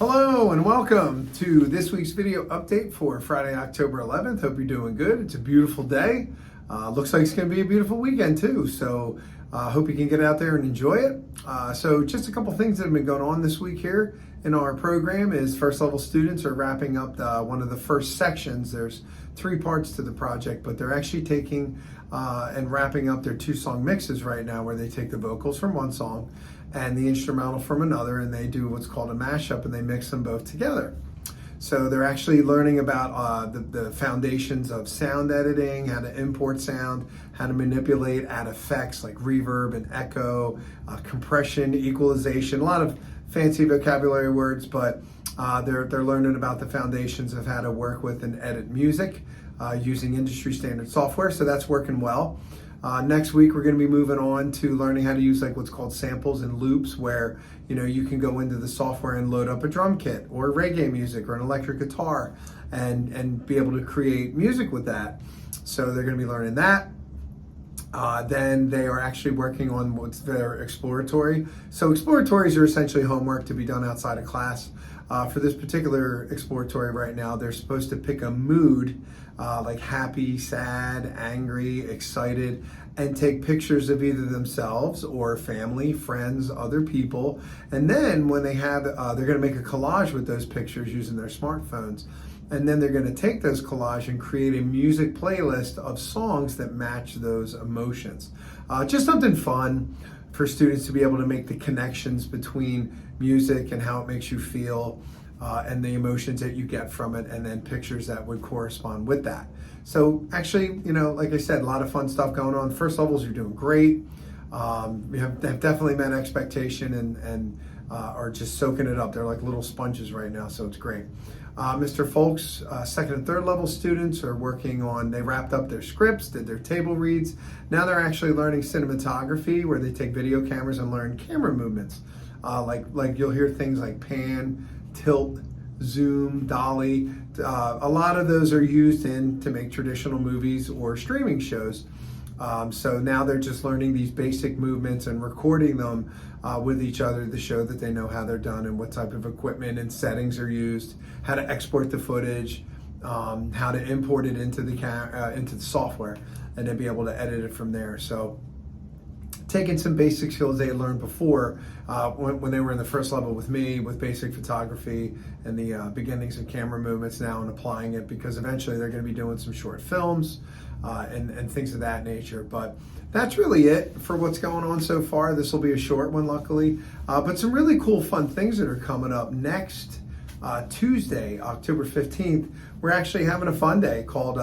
Hello and welcome to this week's video update for Friday, October 11th. Hope you're doing good. It's a beautiful day. Looks like it's going to be a beautiful weekend too. So hope you can get out there and enjoy it. So just a couple things that have been going on this week here in our program is first level students are wrapping up one of the first sections. There's 3 parts to the project, but they're actually taking and wrapping up their 2-song mixes right now, where they take the vocals from one song and the instrumental from another, and they do what's called a mashup, and they mix them both together. So they're actually learning about the foundations of sound editing, how to import sound, how to manipulate, add effects like reverb and echo, compression, equalization, a lot of fancy vocabulary words, but they're learning about the foundations of how to work with and edit music using industry standard software, so that's working well. Next week, we're going to be moving on to learning how to use what's called samples and loops, where you can go into the software and load up a drum kit or reggae music or an electric guitar and be able to create music with that. So they're going to be learning that. Then they are actually working on what's their exploratory. So exploratories are essentially homework to be done outside of class. For this particular exploratory right now, they're supposed to pick a mood, like happy, sad, angry, excited, and take pictures of either themselves or family, friends, other people. And then when they have, they're going to make a collage with those pictures using their smartphones. And then they're going to take those collage and create a music playlist of songs that match those emotions. Just something fun for students to be able to make the connections between music and how it makes you feel and the emotions that you get from it, and then pictures that would correspond with that. So actually, like I said, a lot of fun stuff going on. First levels are doing great. We have definitely met expectation and are just soaking it up. They're like little sponges right now, so it's great. Mr. Folks, second and third level students are working on, they wrapped up their scripts, did their table reads. Now they're actually learning cinematography, where they take video cameras and learn camera movements. Like you'll hear things like pan, tilt, zoom, dolly. A lot of those are used to make traditional movies or streaming shows. So now they're just learning these basic movements and recording them with each other to show that they know how they're done and what type of equipment and settings are used, how to export the footage, how to import it into the software, and then be able to edit it from there. So taking some basic skills they had learned before when they were in the first level with me, with basic photography and the beginnings of camera movements now, and applying it, because eventually they're going to be doing some short films and things of that nature. But that's really it for what's going on so far. This will be a short one, luckily, but some really cool, fun things that are coming up next Tuesday, October 15th. We're actually having a fun day called,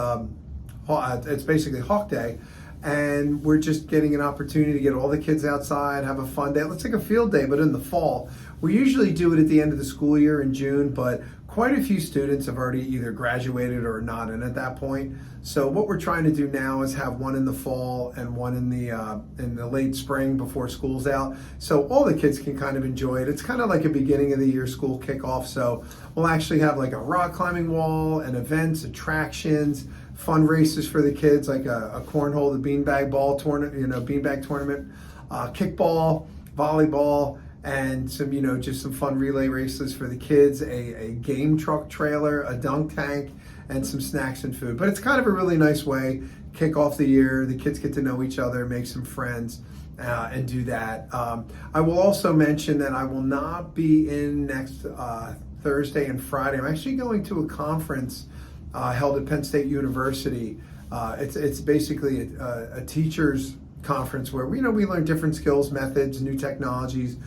it's basically Hawk Day. And we're just getting an opportunity to get all the kids outside, have a fun day. Let's take a field day, but in the fall. We usually do it at the end of the school year in June, but quite a few students have already either graduated or not in at that point. So what we're trying to do now is have one in the fall and one in the late spring before school's out, so all the kids can kind of enjoy it. It's kind of like a beginning of the year school kickoff. So we'll actually have like a rock climbing wall and events, attractions, fun races for the kids, like a cornhole, the beanbag ball tournament, beanbag tournament, kickball, volleyball, and some, just some fun relay races for the kids, a game truck trailer, a dunk tank, and some snacks and food. But it's kind of a really nice way kick off the year. The kids get to know each other, make some friends, and do that. I will also mention that I will not be in next Thursday and Friday. I'm actually going to a conference held at Penn State University. It's basically a teacher's conference where we learn different skills, methods, new technologies,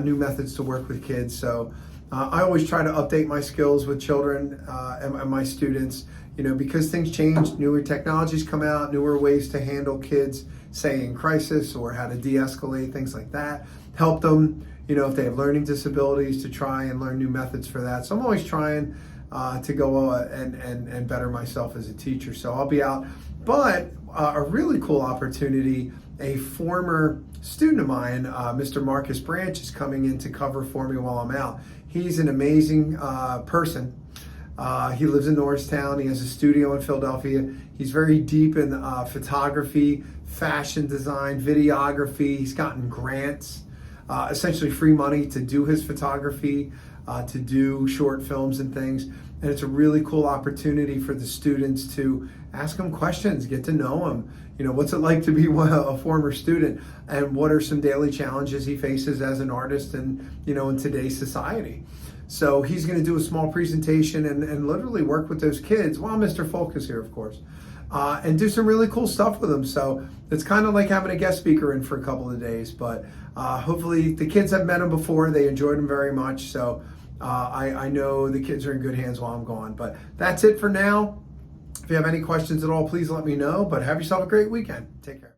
new methods to work with kids. So I always try to update my skills with children and my students, because things change, newer technologies come out, newer ways to handle kids, say in crisis, or how to de-escalate, things like that. Help them, if they have learning disabilities, to try and learn new methods for that. So I'm always trying to go and better myself as a teacher. So I'll be out. But a really cool opportunity, a former student of mine, Mr. Marcus Branch, is coming in to cover for me while I'm out. He's an amazing person. He lives in Norristown. He has a studio in Philadelphia. He's very deep in photography, fashion design, videography. He's gotten grants essentially free money to do his photography, to do short films and things. And it's a really cool opportunity for the students to ask him questions, get to know him. What's it like to be a former student, and what are some daily challenges he faces as an artist and, in today's society. So he's going to do a small presentation and literally work with those kids while Mr. Folk is here, of course, and do some really cool stuff with them. So it's kind of like having a guest speaker in for a couple of days, but hopefully the kids have met him before. They enjoyed him very much. So I know the kids are in good hands while I'm gone, but that's it for now. If you have any questions at all, please let me know, but have yourself a great weekend. Take care.